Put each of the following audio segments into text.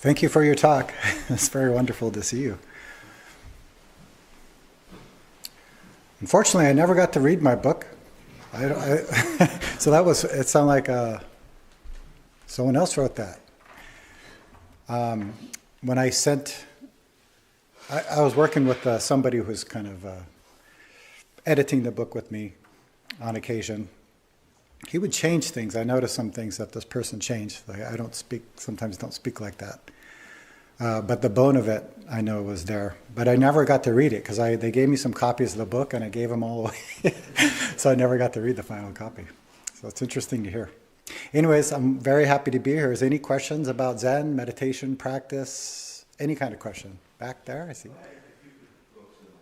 Thank you for your talk. It's very wonderful to see you. Unfortunately, I never got to read my book. So that was, it sounded like someone else wrote that. When I sent, I was working with somebody who was kind of editing the book with me on occasion. He would change things. I noticed some things that this person changed. Like I sometimes don't speak like that. But the bone of it, I know was there. But I never got to read it because they gave me some copies of the book and I gave them all away. So I never got to read the final copy. So it's interesting to hear. Anyways, I'm very happy to be here. Is any questions about Zen, meditation, practice? Any kind of question? Back there, I see.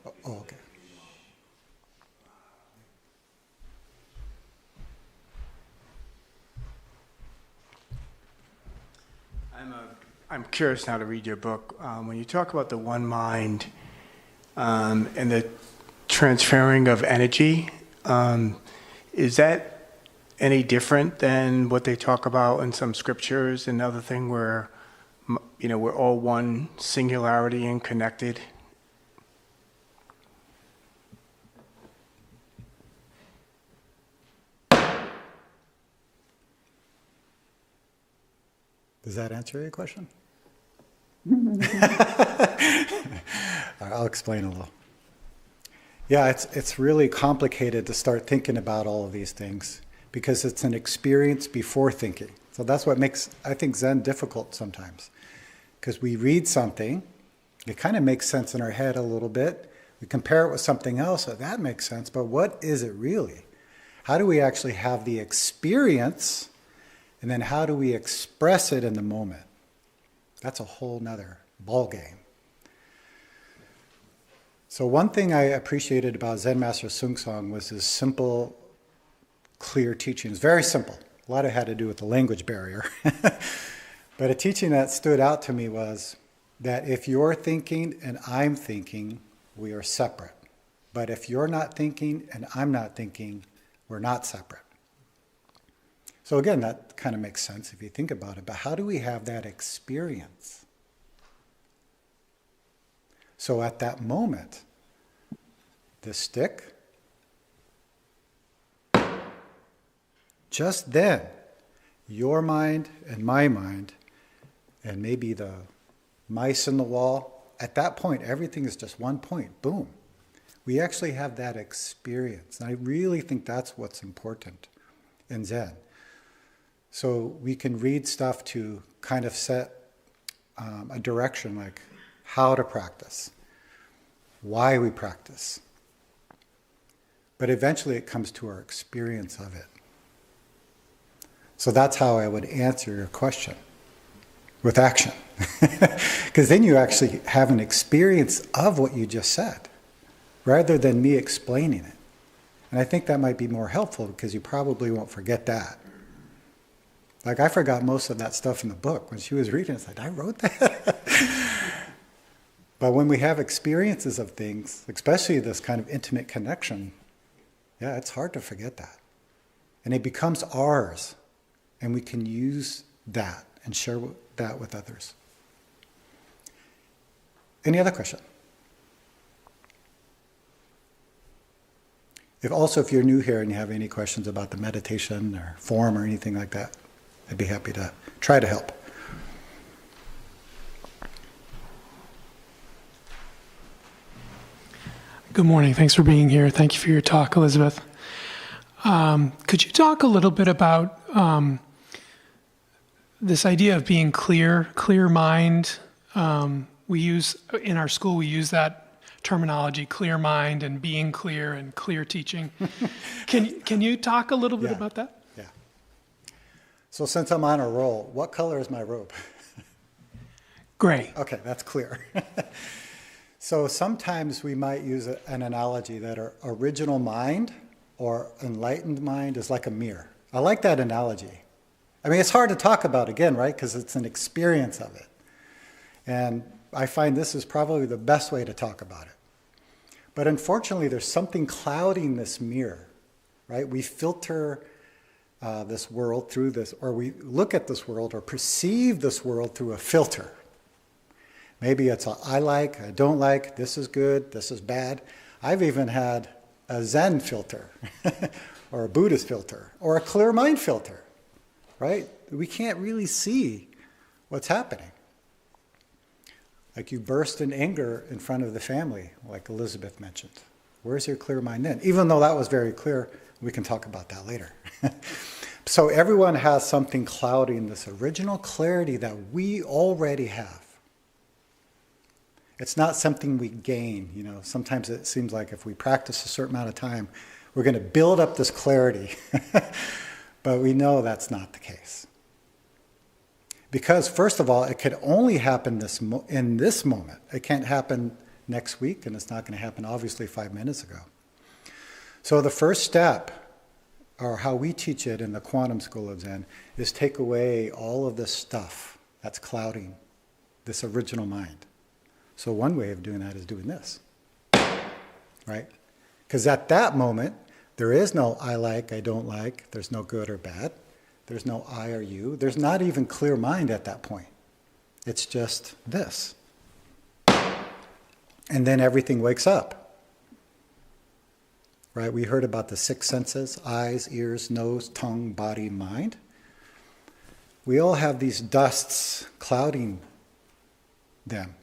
Oh, okay. I'm curious now to read your book. When you talk about the one mind and the transferring of energy, is that any different than what they talk about in some scriptures and other thing where, we're all one singularity and connected? Does that answer your question? I'll explain a little. Yeah, it's really complicated to start thinking about all of these things because it's an experience before thinking. So that's what makes, I think, Zen difficult sometimes. Because we read something, it kind of makes sense in our head a little bit. We compare it with something else, so that makes sense, but what is it really? How do we actually have the experience, and then how do we express it in the moment? That's a whole nother ball game. So one thing I appreciated about Zen Master Sung Song was his simple, clear teachings. Very simple. A lot of it had to do with the language barrier. But a teaching that stood out to me was that if you're thinking and I'm thinking, we are separate. But if you're not thinking and I'm not thinking, we're not separate. So again, that kind of makes sense if you think about it, but how do we have that experience? So at that moment, the stick, just then, your mind and my mind, and maybe the mice in the wall, at that point, everything is just one point, boom. We actually have that experience. And I really think that's what's important in Zen. So we can read stuff to kind of set a direction, like how to practice, why we practice. But eventually it comes to our experience of it. So that's how I would answer your question, with action. Because then you actually have an experience of what you just said, rather than me explaining it. And I think that might be more helpful because you probably won't forget that. Like I forgot most of that stuff in the book. When she was reading, it's like, I wrote that? But when we have experiences of things, especially this kind of intimate connection, yeah, it's hard to forget that. And it becomes ours. And we can use that and share that with others. Any other question? If you're new here and you have any questions about the meditation or form or anything like that, I'd be happy to try to help. Good morning. Thanks for being here. Thank you for your talk, Elizabeth. Could you talk a little bit about this idea of being clear mind? We use, in our school, we use that terminology, clear mind and being clear and clear teaching. Can you talk a little bit about that? Yeah. So since I'm on a roll, what color is my robe? Gray. Okay, that's clear. So sometimes we might use an analogy that our original mind or enlightened mind is like a mirror. I like that analogy. I mean, it's hard to talk about again, right? Because it's an experience of it. And I find this is probably the best way to talk about it. But unfortunately, there's something clouding this mirror, right? We filter this world through this, or we look at this world or perceive this world through a filter. Maybe it's a I like, I don't like, this is good, this is bad. I've even had a Zen filter, or a Buddhist filter, or a clear mind filter, right? We can't really see what's happening. Like you burst in anger in front of the family, like Elizabeth mentioned. Where's your clear mind then? Even though that was very clear, we can talk about that later. So everyone has something clouding this original clarity that we already have. It's not something we gain. You know, sometimes it seems like if we practice a certain amount of time, we're going to build up this clarity. But we know that's not the case. Because first of all, it could only happen in this moment. It can't happen next week, and it's not going to happen obviously 5 minutes ago. So the first step, or how we teach it in the Quantum School of Zen, is take away all of this stuff that's clouding this original mind. So one way of doing that is doing this, right? Because at that moment, there is no I like, I don't like, there's no good or bad. There's no I or you. There's not even clear mind at that point. It's just this. And then everything wakes up. Right? We heard about the 6 senses: eyes, ears, nose, tongue, body, mind. We all have these dusts clouding them.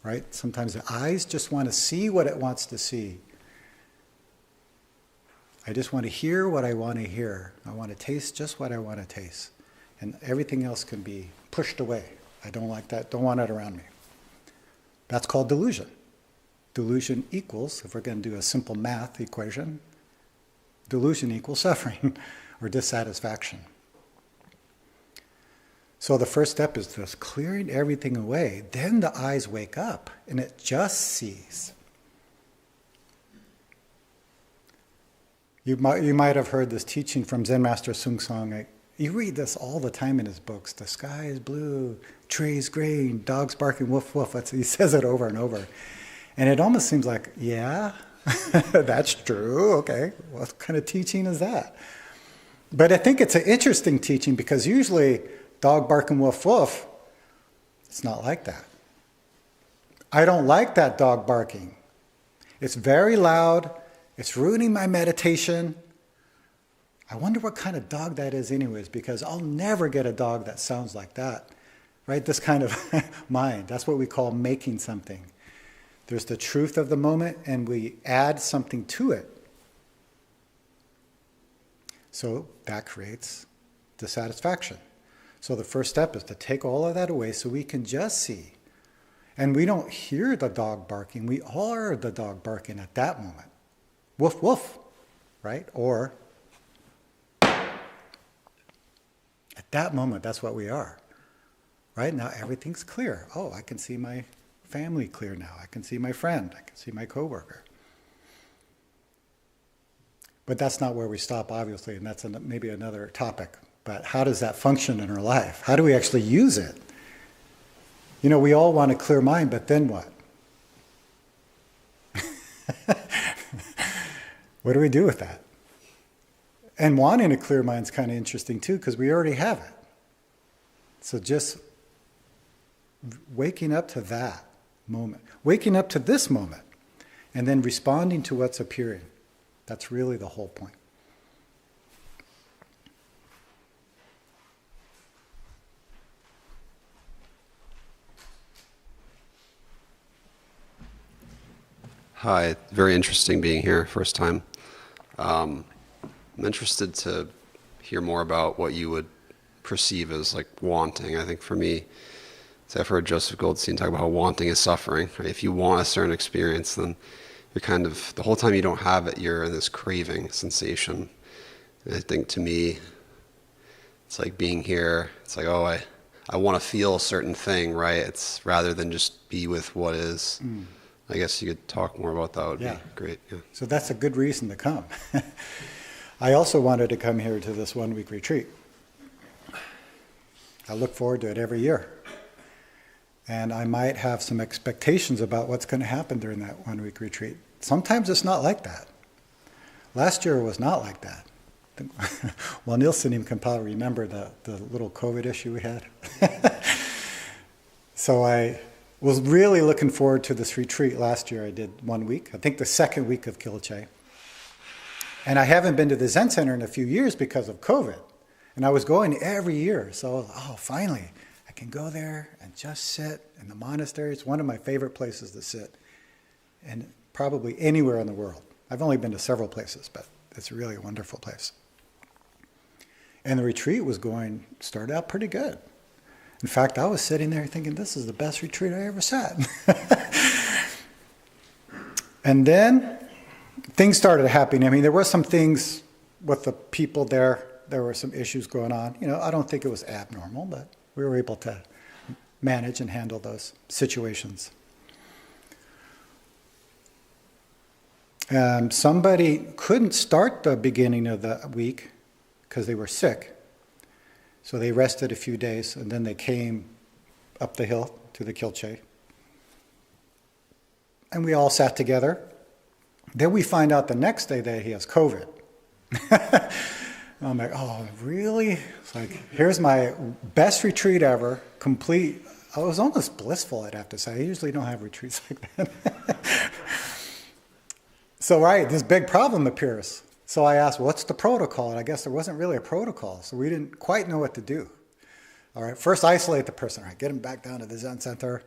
Right? Sometimes the eyes just want to see what it wants to see. I just want to hear what I want to hear. I want to taste just what I want to taste. And everything else can be pushed away. I don't like that, don't want it around me. That's called delusion. Delusion equals, if we're going to do a simple math equation, delusion equals suffering or dissatisfaction. So the first step is just clearing everything away. Then the eyes wake up and it just sees. You might have heard this teaching from Zen Master Sung Song. You read this all the time in his books. The sky is blue, trees green, dogs barking, woof woof. He says it over and over. And it almost seems like, yeah, that's true. Okay, what kind of teaching is that? But I think it's an interesting teaching because usually dog barking, woof woof, it's not like that. I don't like that dog barking. It's very loud. It's ruining my meditation. I wonder what kind of dog that is anyways, because I'll never get a dog that sounds like that, right? This kind of mind. That's what we call making something. There's the truth of the moment, and we add something to it. So that creates dissatisfaction. So the first step is to take all of that away so we can just see. And we don't hear the dog barking. We are the dog barking at that moment. Woof, woof, right? Or at that moment, that's what we are. Right? Now everything's clear. Oh, I can see my family clear now. I can see my friend. I can see my coworker. But that's not where we stop, obviously, and that's maybe another topic. But how does that function in our life? How do we actually use it? You know, we all want a clear mind, but then what? What do we do with that? And wanting a clear mind is kind of interesting too, because we already have it. So just waking up to that moment, waking up to this moment, and then responding to what's appearing. That's really the whole point. Hi, very interesting being here, first time. I'm interested to hear more about what you would perceive as like wanting. I think for me, so I've heard Joseph Goldstein talk about how wanting is suffering. Right? If you want a certain experience, then you're kind of, the whole time you don't have it, you're in this craving sensation. And I think to me, it's like being here, it's like, oh, I want to feel a certain thing, right? It's rather than just be with what is. I guess you could talk more about that. Would be great. Yeah. So that's a good reason to come. I also wanted to come here to this 1 week retreat. I look forward to it every year. And I might have some expectations about what's going to happen during that 1 week retreat. Sometimes it's not like that. Last year was not like that. Well, Nielsen even can probably remember the little COVID issue we had. So Was really looking forward to this retreat. Last year I did 1 week, I think the second week of Kyol Che. And I haven't been to the Zen Center in a few years because of COVID. And I was going every year. So, finally, I can go there and just sit in the monastery. It's one of my favorite places to sit. And probably anywhere in the world. I've only been to several places, but it's really a wonderful place. And the retreat started out pretty good. In fact, I was sitting there thinking, this is the best retreat I ever sat. And then things started happening. I mean, there were some things with the people there. There were some issues going on. I don't think it was abnormal, but we were able to manage and handle those situations. Somebody couldn't start the beginning of the week because they were sick. So they rested a few days, and then they came up the hill to the Kyol Che. And we all sat together. Then we find out the next day that he has COVID. I'm like, oh, really? It's like, here's my best retreat ever, complete. I was almost blissful, I'd have to say. I usually don't have retreats like that. So, this big problem appears. So I asked, what's the protocol? And I guess there wasn't really a protocol, so we didn't quite know what to do. All right, first isolate the person. All right, get him back down to the Zen Center.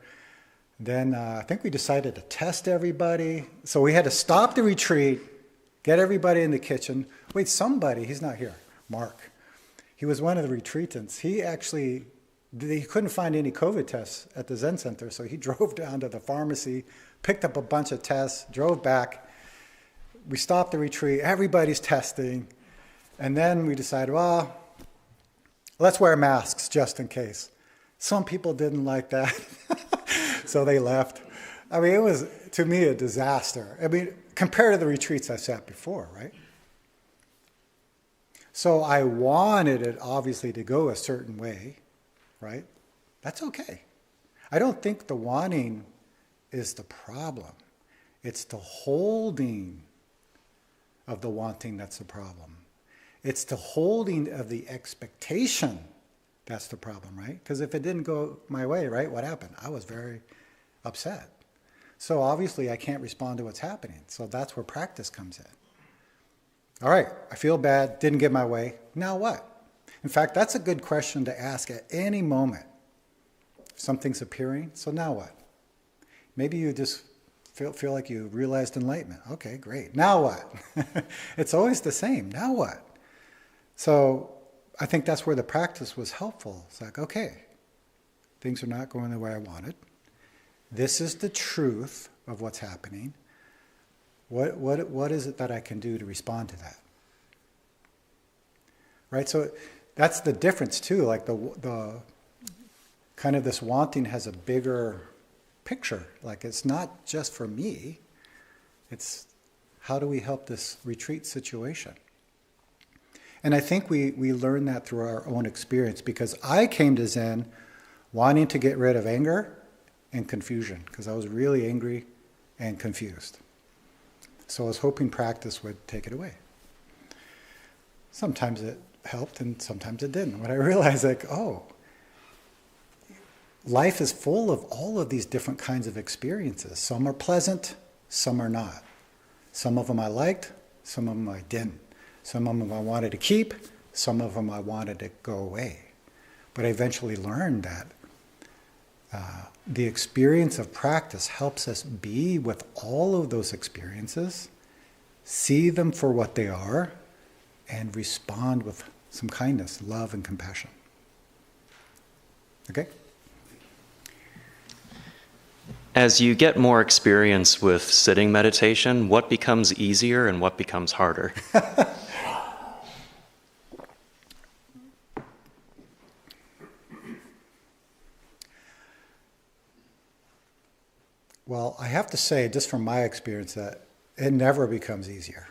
Then I think we decided to test everybody. So we had to stop the retreat, get everybody in the kitchen. Wait, he's not here, Mark. He was one of the retreatants. He couldn't find any COVID tests at the Zen Center, so he drove down to the pharmacy, picked up a bunch of tests, drove back. We stopped the retreat, everybody's testing, and then we decided, let's wear masks just in case. Some people didn't like that, so they left. I mean, it was, to me, a disaster. I mean, compared to the retreats I sat before, right? So I wanted it, obviously, to go a certain way, right? That's okay. I don't think the wanting is the problem. It's the holding of the wanting that's the problem. It's the holding of the expectation that's the problem, right? Because if it didn't go my way, right, what happened? I was very upset. So obviously I can't respond to what's happening. So that's where practice comes in. All right, I feel bad, didn't get my way. Now what? In fact, that's a good question to ask at any moment. Something's appearing, so now what? Maybe you just feel like you realized enlightenment. Okay, great. Now what? It's always the same. Now what? So I think that's where the practice was helpful. It's like, okay, things are not going the way I wanted. This is the truth of what's happening. What is it that I can do to respond to that? Right? So that's the difference too. Like the kind of this wanting has a bigger picture. Like it's not just for me. It's how do we help this retreat situation? And I think we learn that through our own experience, because I came to Zen wanting to get rid of anger and confusion, because I was really angry and confused. So I was hoping practice would take it away. Sometimes it helped and sometimes it didn't. When I realized, like, life is full of all of these different kinds of experiences. Some are pleasant, some are not. Some of them I liked, some of them I didn't. Some of them I wanted to keep, some of them I wanted to go away. But I eventually learned that the experience of practice helps us be with all of those experiences, see them for what they are, and respond with some kindness, love, and compassion. Okay? As you get more experience with sitting meditation, what becomes easier and what becomes harder? Well, I have to say, just from my experience, that it never becomes easier.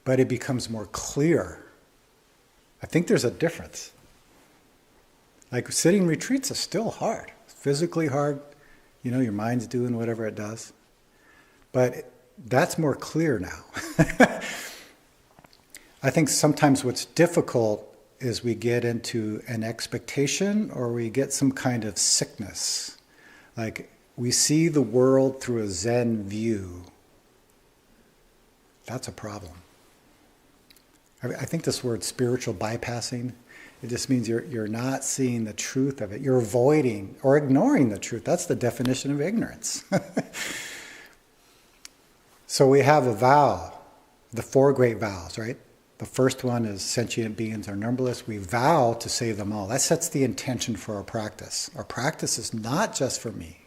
But it becomes more clear. I think there's a difference. Like sitting retreats is still hard. It's physically hard. You know, your mind's doing whatever it does. But that's more clear now. I think sometimes what's difficult is we get into an expectation or we get some kind of sickness. Like, we see the world through a Zen view. That's a problem. I think this word spiritual bypassing, it just means you're not seeing the truth of it. You're avoiding or ignoring the truth. That's the definition of ignorance. So we have a vow, the 4 great vows, right? The first one is sentient beings are numberless. We vow to save them all. That sets the intention for our practice. Our practice is not just for me.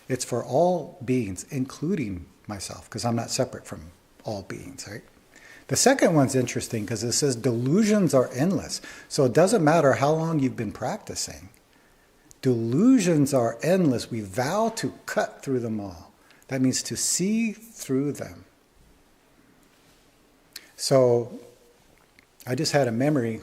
It's for all beings, including myself, because I'm not separate from all beings, right? The second one's interesting because it says delusions are endless. So it doesn't matter how long you've been practicing. Delusions are endless. We vow to cut through them all. That means to see through them. So I just had a memory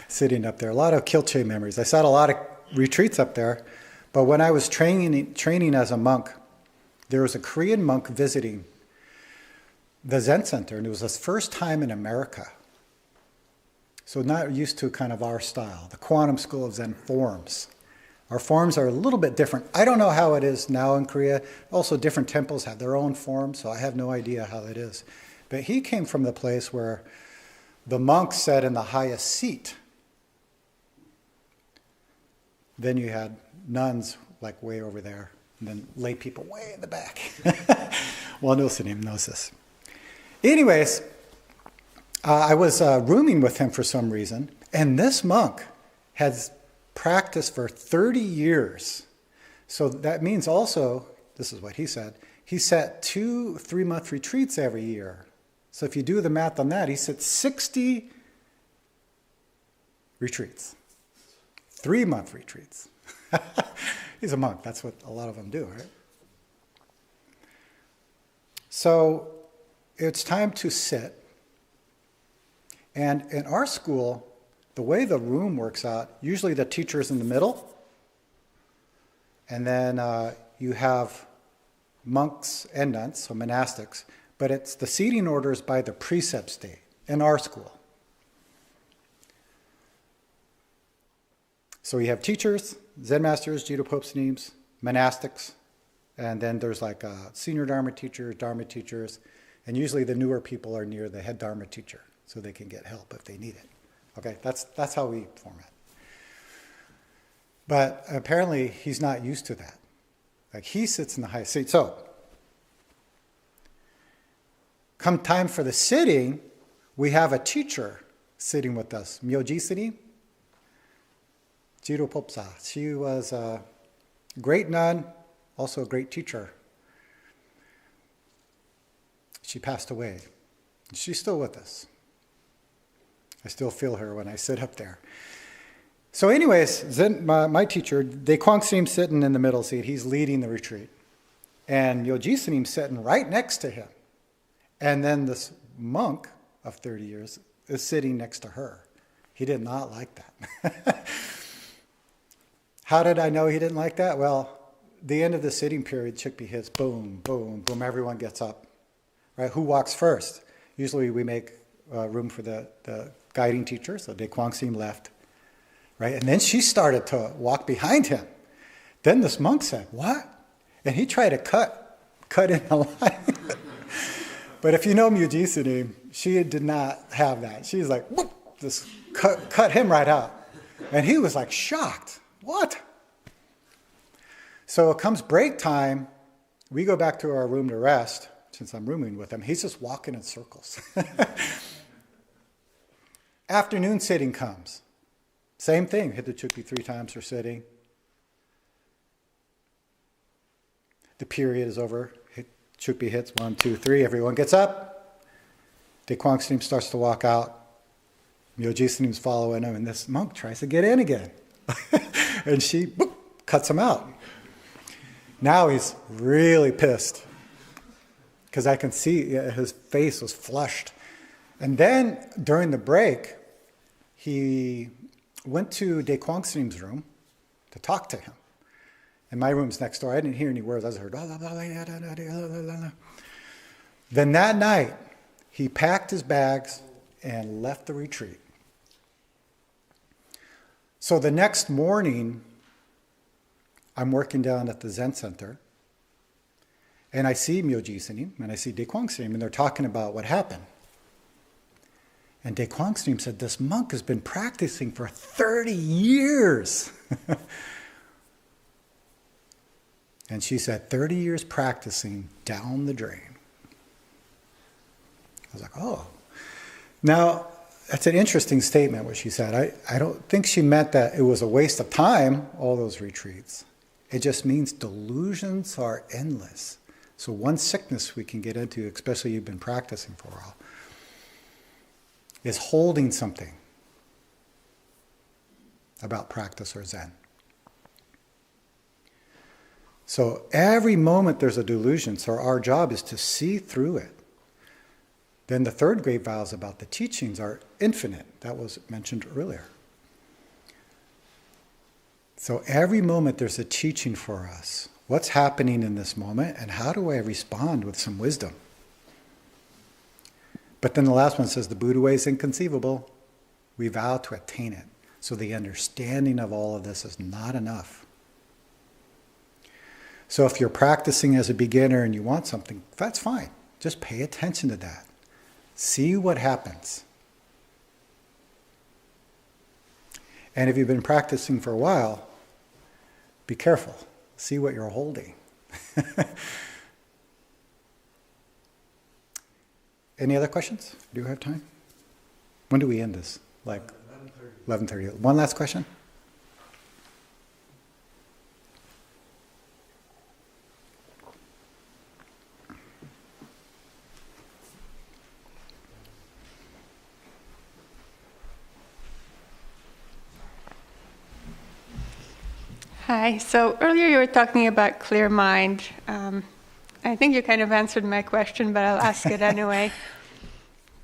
sitting up there, a lot of Kyol Che memories. I sat a lot of retreats up there, but when I was training as a monk, there was a Korean monk visiting the Zen Center, and it was his first time in America. So not used to kind of our style, the Quantum School of Zen forms. Our forms are a little bit different. I don't know how it is now in Korea. Also, different temples have their own forms, so I have no idea how it is. But he came from the place where the monks sat in the highest seat. Then you had nuns like way over there, and then lay people way in the back. Well, no Sinim knows this. Anyways, I was rooming with him for some reason, and this monk has practiced for 30 years. So that means also, this is what he said, he set 2 3-month retreats every year. So if you do the math on that, he set 60 retreats, 3-month retreats. He's a monk, that's what a lot of them do, right? So it's time to sit. And in our school, the way the room works out, usually the teacher's in the middle, and then you have monks and nuns, so monastics, but it's the seating order is by the precept state in our school. So you have teachers, Zen masters, JDPSNs, monastics, and then there's like senior Dharma teachers, and usually the newer people are near the head Dharma teacher, so they can get help if they need it. Okay, that's how we format. But apparently he's not used to that. Like he sits in the highest seat. So, come time for the sitting, we have a teacher sitting with us, Myoji Sini, JDPSN. She was a great nun, also a great teacher. She passed away. She's still with us. I still feel her when I sit up there. So anyways, Zen, my teacher, Daekwang Srim's sitting in the middle seat. He's leading the retreat. And Myoji Sinim's sitting right next to him. And then this monk of 30 years is sitting next to her. He did not like that. How did I know he didn't like that? Well, the end of the sitting period, Chikpi hits, boom, boom, boom, everyone gets up. Right? Who walks first? Usually we make room for the guiding teacher, so Daekwang Sim left. Right? And then she started to walk behind him. Then this monk said, "What?" And he tried to cut in a line. But if you know Myoji Sinim, she did not have that. She's like, whoop, just cut him right out. And he was like shocked. What? So it comes break time. We go back to our room to rest. Since I'm rooming with him, he's just walking in circles. Afternoon sitting comes. Same thing. Hit the Chukpi 3 times for sitting. The period is over. Chukpi hits 1, 2, 3. Everyone gets up. Daekwang Sinim starts to walk out. Myoji Sinim's following him, and this monk tries to get in again. And she boop, cuts him out. Now he's really pissed, because I can see his face was flushed. And then during the break, he went to Daekwang Sinim's room to talk to him. And my room's next door. I didn't hear any words. I just heard, blah, blah, blah, blah, blah, blah, blah, blah. Then that night, he packed his bags and left the retreat. So the next morning, I'm working down at the Zen Center, and I see Myoji Sinin, and I see Daekwang Sinin, and they're talking about what happened. And Daekwang Sinin said, this monk has been practicing for 30 years. And she said, 30 years practicing down the drain. I was like, oh. Now, that's an interesting statement, what she said. I don't think she meant that it was a waste of time, all those retreats. It just means delusions are endless. So one sickness we can get into, especially you've been practicing for a while, is holding something about practice or Zen. So every moment there's a delusion, so our job is to see through it. Then the third great vows about the teachings are infinite. That was mentioned earlier. So every moment there's a teaching for us. What's happening in this moment, and how do I respond with some wisdom? But then the last one says, the Buddha way is inconceivable. We vow to attain it. So the understanding of all of this is not enough. So if you're practicing as a beginner and you want something, that's fine. Just pay attention to that. See what happens. And if you've been practicing for a while, be careful. See what you're holding. Any other questions? Do you have time? When do we end this? Like 11:30. 11:30. One last question? Hi. So earlier you were talking about clear mind. I think you kind of answered my question, but I'll ask it anyway.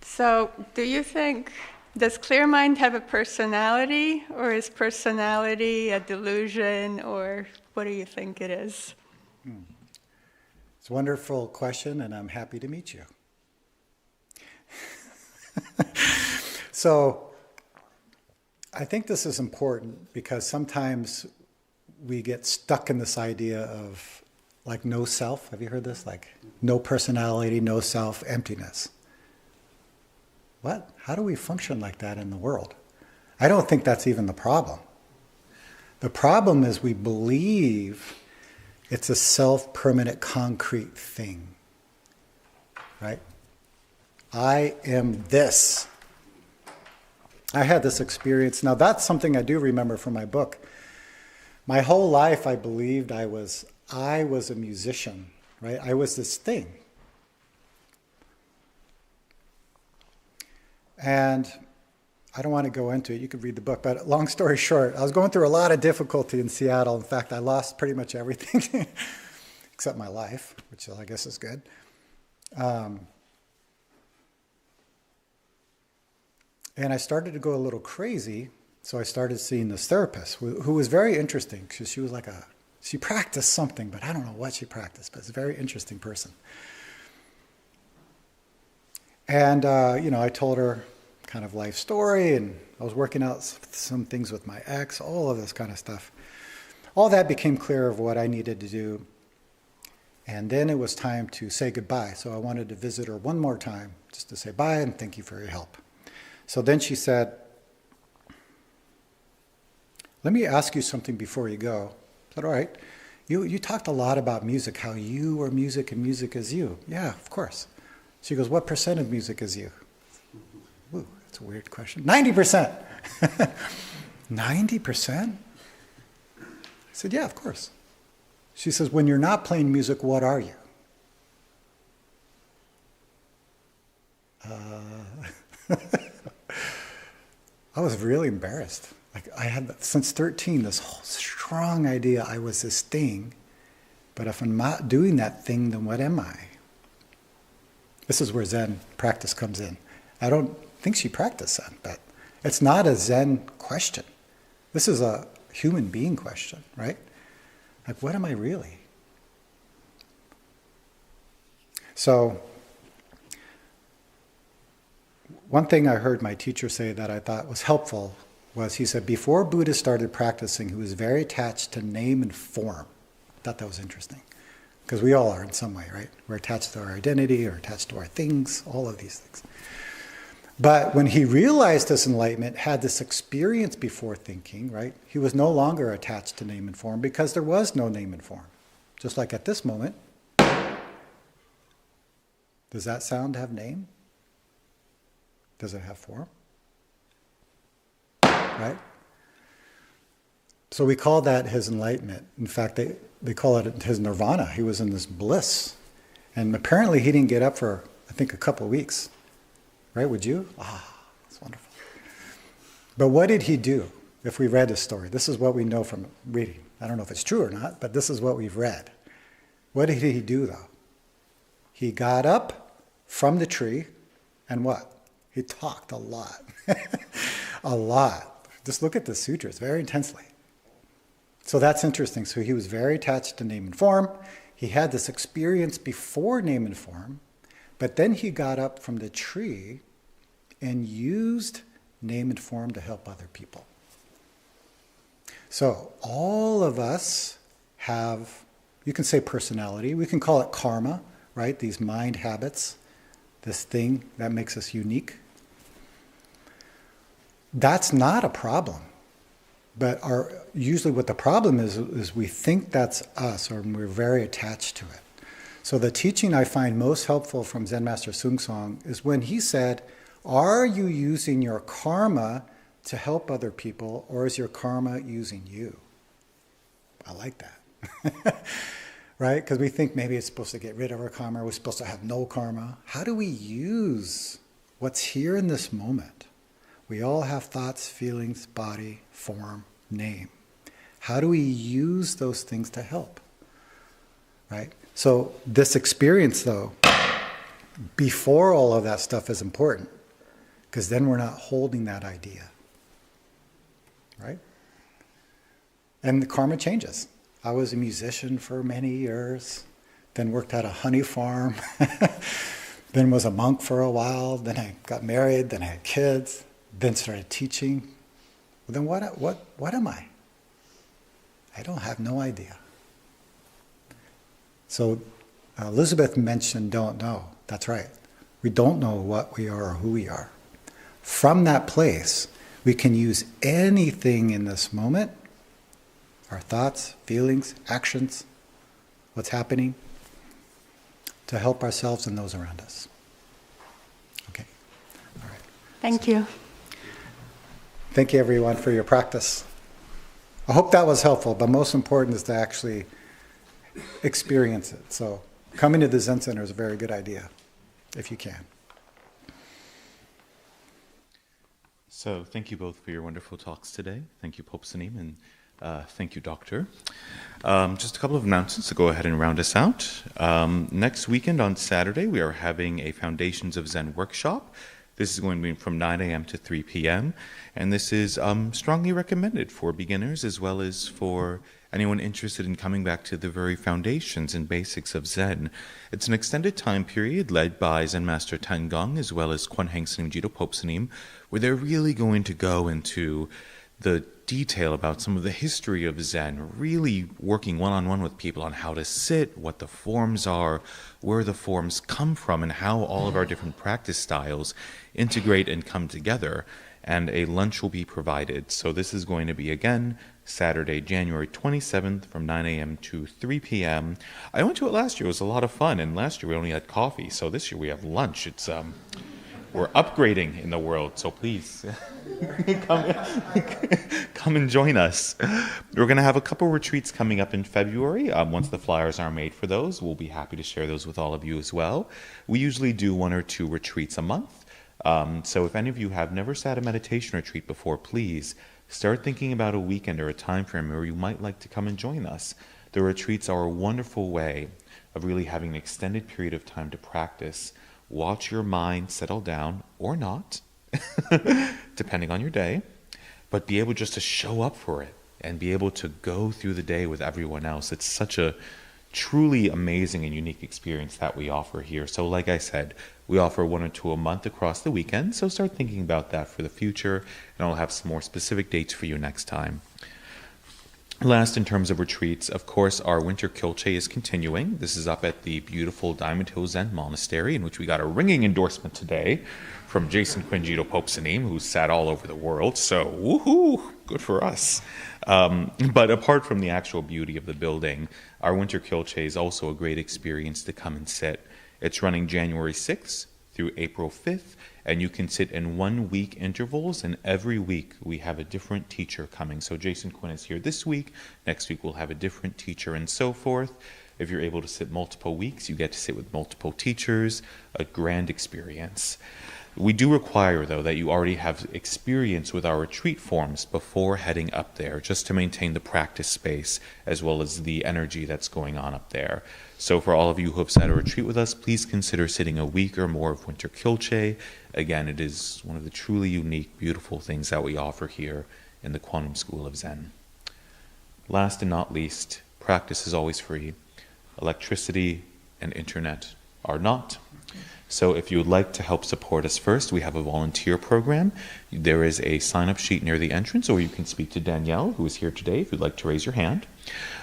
So do you think, does clear mind have a personality, or is personality a delusion, or what do you think it is? It's a wonderful question, and I'm happy to meet you. So I think this is important because sometimes we get stuck in this idea of like no self. Have you heard this? Like no personality, no self, emptiness. What? How do we function like that in the world? I don't think that's even the problem. The problem is we believe it's a self-permanent, concrete thing. Right? I am this. I had this experience. Now that's something I do remember from my book. My whole life I believed I was a musician, right? I was this thing. And I don't want to go into it. You could read the book. But long story short, I was going through a lot of difficulty in Seattle. In fact, I lost pretty much everything except my life, which I guess is good. And I started to go a little crazy. So I started seeing this therapist who was very interesting because she was like she practiced something, but I don't know what she practiced, but it's a very interesting person. And, I told her kind of life story, and I was working out some things with my ex, all of this kind of stuff. All that became clear of what I needed to do. And then it was time to say goodbye. So I wanted to visit her one more time just to say bye and thank you for your help. So then she said, let me ask you something before you go. I said, all right. You talked a lot about music, how you are music and music is you. Yeah, of course. She goes, what percent of music is you? Ooh, that's a weird question. 90%. 90%? I said, yeah, of course. She says, when you're not playing music, what are you? I was really embarrassed. Like I had, since 13, this whole strong idea I was this thing, but if I'm not doing that thing, then what am I? This is where Zen practice comes in. I don't think she practiced Zen, but it's not a Zen question. This is a human being question, right? Like, what am I really? So, one thing I heard my teacher say that I thought was helpful was, he said, before Buddha started practicing, he was very attached to name and form. I thought that was interesting. Because we all are in some way, right? We're attached to our identity or attached to our things, all of these things. But when he realized this enlightenment, had this experience before thinking, right? He was no longer attached to name and form because there was no name and form. Just like at this moment. Does that sound have name? Does it have form? Right? So we call that his enlightenment. In fact, they call it his nirvana. He was in this bliss. And apparently he didn't get up for, I think, a couple of weeks. Right? Would you? That's wonderful. But what did he do if we read his story? This is what we know from reading. I don't know if it's true or not, but this is what we've read. What did he do, though? He got up from the tree and what? He talked a lot. A lot. Just look at the sutras very intensely. So that's interesting. So he was very attached to name and form. He had this experience before name and form, but then he got up from the tree and used name and form to help other people. So all of us have, you can say personality, we can call it karma, right? These mind habits, this thing that makes us unique. That's not a problem. But usually what the problem is we think that's us, or we're very attached to it. So the teaching I find most helpful from Zen Master Sung Song is when he said, are you using your karma to help other people, or is your karma using you? I like that. Right? Because we think maybe it's supposed to get rid of our karma, we're supposed to have no karma. How do we use what's here in this moment? We all have thoughts, feelings, body, form, name. How do we use those things to help? Right? So this experience, though, before all of that stuff is important, because then we're not holding that idea. Right? And the karma changes. I was a musician for many years, then worked at a honey farm, then was a monk for a while, then I got married, then I had kids, then started teaching. Well, then what am I? I don't have no idea. So Elizabeth mentioned don't know. That's right. We don't know what we are or who we are. From that place, we can use anything in this moment, our thoughts, feelings, actions, what's happening, to help ourselves and those around us. Okay. All right. Thank you. Thank you, everyone, for your practice. I hope that was helpful, but most important is to actually experience it. So coming to the Zen Center is a very good idea, if you can. So thank you both for your wonderful talks today. Thank you, Pope Sanim, and thank you, Doctor. Just a couple of announcements to go ahead and round us out. Next weekend on Saturday, we are having a Foundations of Zen workshop. This is going to be from 9 a.m. to 3 p.m. And this is strongly recommended for beginners as well as for anyone interested in coming back to the very foundations and basics of Zen. It's an extended time period led by Zen Master Tan Gong as well as Kwan Sanim Jito Pope Sanim, where they're really going to go into the detail about some of the history of Zen, really working one-on-one with people on how to sit, what the forms are, where the forms come from, and how all of our different practice styles integrate and come together. And a lunch will be provided. So this is going to be, again, Saturday, January 27th from 9 a.m. to 3 p.m. I went to it last year. It was a lot of fun. And last year we only had coffee. So this year we have lunch. It's we're upgrading in the world. So please come and join us. We're going to have a couple retreats coming up in February. Once the flyers are made for those, we'll be happy to share those with all of you as well. We usually do 1 or 2 retreats a month. So if any of you have never sat a meditation retreat before, please start thinking about a weekend or a time frame where you might like to come and join us. The retreats are a wonderful way of really having an extended period of time to practice. Watch your mind settle down, or not, depending on your day, but be able just to show up for it and be able to go through the day with everyone else. It's such a truly amazing and unique experience that we offer here. So like I said, we offer 1 or 2 a month across the weekend, so start thinking about that for the future, and I'll have some more specific dates for you next time. Last, in terms of retreats, of course, our winter Kyol Che is continuing. This is up at the beautiful Diamond Hill Zen Monastery, in which we got a ringing endorsement today from Jason Quinn JDPSN, who's sat all over the world. So, woohoo, good for us. But apart from the actual beauty of the building, our winter Kyol Che is also a great experience to come and sit. It's running January 6th through April 5th, and you can sit in 1-week intervals, and every week we have a different teacher coming. So Jason Quinn is here this week, next week we'll have a different teacher, and so forth. If you're able to sit multiple weeks, you get to sit with multiple teachers, a grand experience. We do require, though, that you already have experience with our retreat forms before heading up there, just to maintain the practice space as well as the energy that's going on up there. So for all of you who have sat a retreat with us, please consider sitting a week or more of winter Kyol Che. Again, it is one of the truly unique, beautiful things that we offer here in the Quantum School of Zen. Last and not least, practice is always free. Electricity and internet are not. So if you would like to help support us first, we have a volunteer program. There is a sign-up sheet near the entrance, or you can speak to Danielle, who is here today, if you'd like to raise your hand,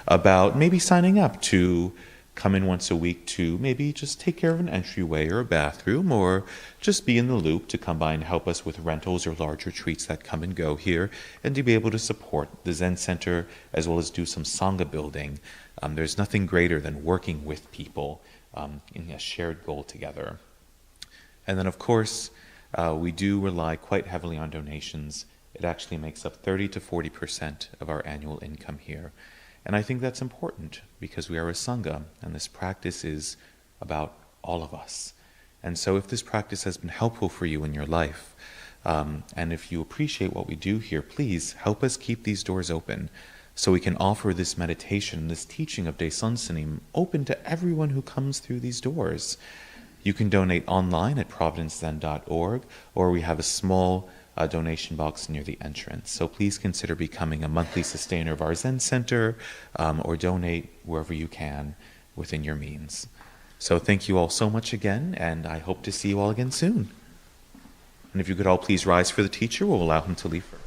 about maybe signing up to come in once a week to maybe just take care of an entryway or a bathroom, or just be in the loop to come by and help us with rentals or large retreats that come and go here, and to be able to support the Zen Center as well as do some Sangha building. There's nothing greater than working with people in a shared goal together. And then, of course, we do rely quite heavily on donations. It actually makes up 30 to 40% of our annual income here. And I think that's important because we are a Sangha, and this practice is about all of us. And so if this practice has been helpful for you in your life, and if you appreciate what we do here, please help us keep these doors open so we can offer this meditation, this teaching of Daesan Sanim, open to everyone who comes through these doors. You can donate online at providencezen.org, or we have a small donation box near the entrance. So please consider becoming a monthly sustainer of our Zen Center, or donate wherever you can within your means. So thank you all so much again, and I hope to see you all again soon. And if you could all please rise for the teacher, we'll allow him to leave first.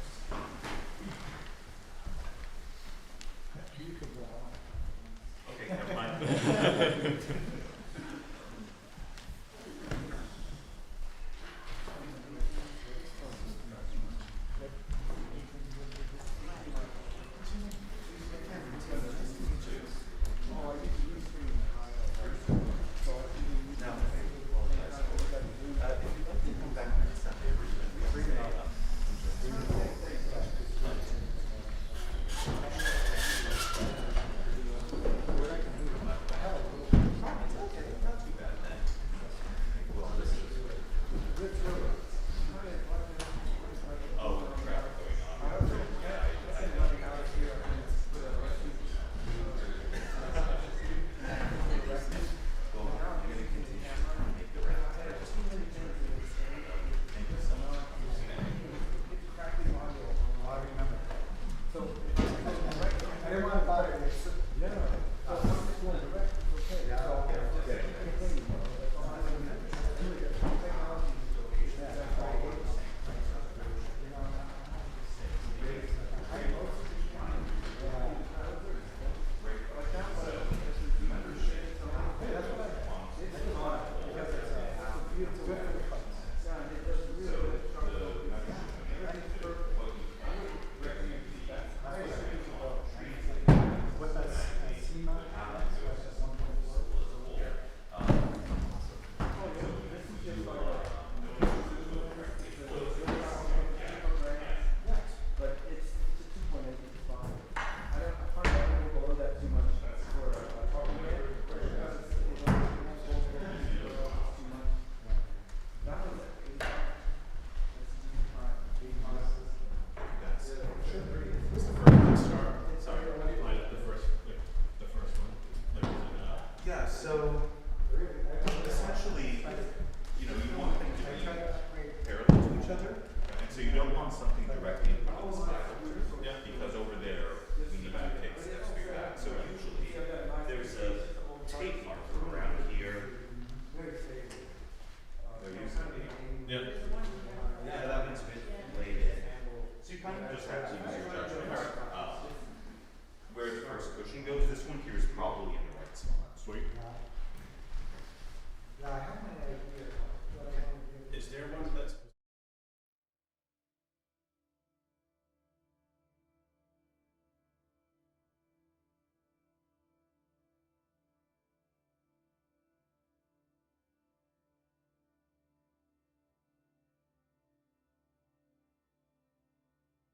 Good.